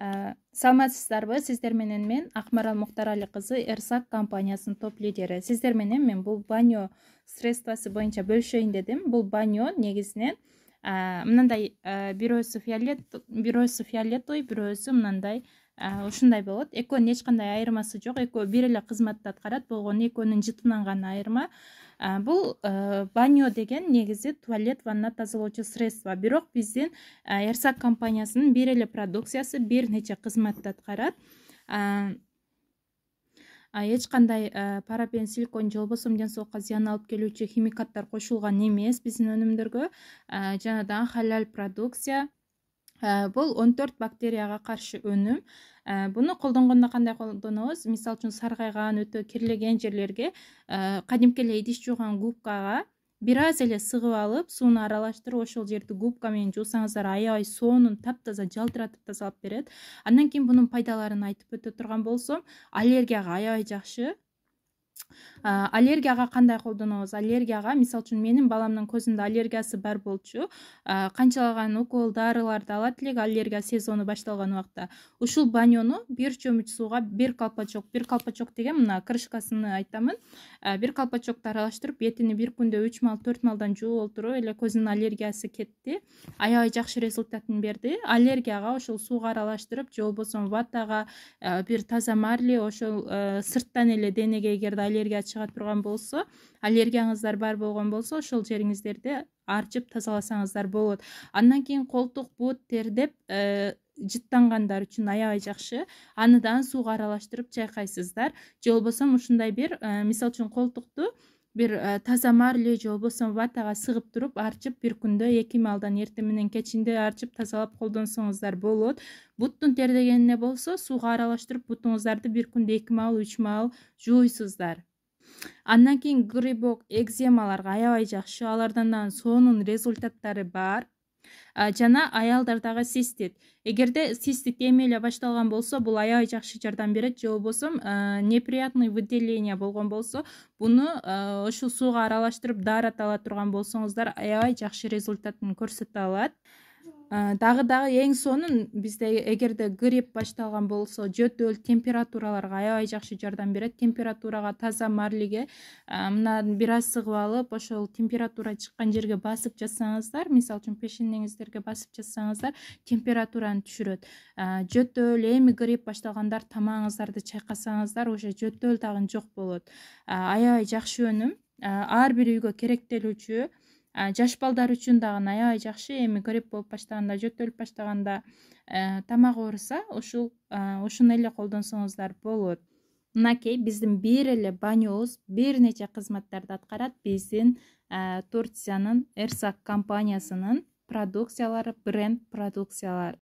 Саламатсыздарбы? Сиздер менен мен Акмарал Муктарали кызы Эрсак компаниясынын топ лидери. Сиздер менен мен бул банё средствосы боюнча бөлүшөйүн дедим. Бул банё негизинен мындай бирөөсү фиолетовый, бирөөсү мындай ушундай болот. Экөөнүн эч кандай айырмасы жок. Экөө бир эле кызматты аткарат. Болгону экөөнүн жытынан гана айырма. Бул банё деген негизи туалет, ванна тазалоочу средство. Бирок биздин Эрсак компаниясынын бир эле продукциясы бир нече кызматты аткарат. Эч кандай парабен, силикон же болбосо ден соолукка зыян алып келүүчү химикаттар кошулган эмес биздин өнүмдөргө. Жанадан халал продукция. Бул 14 бактерияга каршы өнүм. Буну колдонгондо кандай колдонобуз? Мисалы үчүн саргайган, өтө кирлеген жерлерге кадимки эле идиш жууган губкага бир аз эле сыгып алып, сууну аралаштырып, ошол жерди губка менен жуусаңыздар аябай сонун, таптаза жалтыратып тазалап берет. Андан кийин бунун пайдаларын айтып өтө турган болсом, аллергияга аябай жакшы. Аллергияга кандай колдонобуз? Аллергияга, мисалы үчүн менин баламдын көзүндө аллергиясы бар болчу. Канчалаган укол, дарыларды алат элек аллергия сезону башталган убакта. Ушул банёну бир чөмүч сууга бир колпачок деген мына крышкасыны айтамын. Бир колпачокто аралаштырып, бетини бир күндө 3 мал, 4 малдан жууп олтуруп, эле көзүнүн аллергиясы кетти. Аябай жакшы результатын берди. Аллергияга ошол сууга аралаштырып, же болбосо ватага, бир таза марли, ошол сырттан эле денеге эгерде аллергия чыга турган болсо, аллергияңыздар бар болгон болсо, ошол жериңиздерди арчып тазаласаңыздар болот. Андан кийин колтук, бут, тердеп жыттангандар үчүн аябай жакшы. Аны да сууга аралаштырып чайкайсыздар. Же болбосо ушундай бир, мисалы үчүн колтукту бир таза марли же болбосо ватага сыгып туруп арчып бир күндө 2 малдан эртең менен кечинде арчып тазалап колдонсоңуздар болот. Буттун тердегенине болсо сууга аралаштырып бутуңуздарды бир күндө 2 мал, 3 мал жууйсуздар. Андан кийин грибок, экземаларга аябай жакшы. Алардан да сонун результаттары бар. Жана аялдардагы цистит. Эгерде цистит эми эле башталган болсо, бул аябай жакшы жардам берет. Же болбосо неприятный выделение болгон болсо, буну ошол сууга аралаштырып даарат ала турган болсоңуздар аябай жакшы результатын көрсөтө алат. Дагы эң сонун бизде эгерде грипп башталган болсо, жөтөл, температураларга аябай жакшы жардам берет. Температурага, таза марлиге мына бир аз сыгып алып, ошол температура чыккан жерге басып жатсаңыздар, мисалы үчүн пешенеңиздерге басып жатсаңыздар, температураны түшүрөт. Жөтөл, эми грипп башталгандар тамагыңыздарды чайкасаңыздар, уже жөтөл дагы жок болот. Аябай жакшы өнүм. Ар бир үйгө керектелүүчү. Жаш балдар үчүн дагы аябай жакшы. Эми грипп болуп баштаганда, жөтөлүп баштаганда, тамак ооруса, ушуну эле колдонсоңуздар болот. Мынакей биздин бир эле банёбуз бир нече кызматтарды аткарат. Биздин Турциянын Эрсак компаниясынын продукциялары, бренд продукциялары.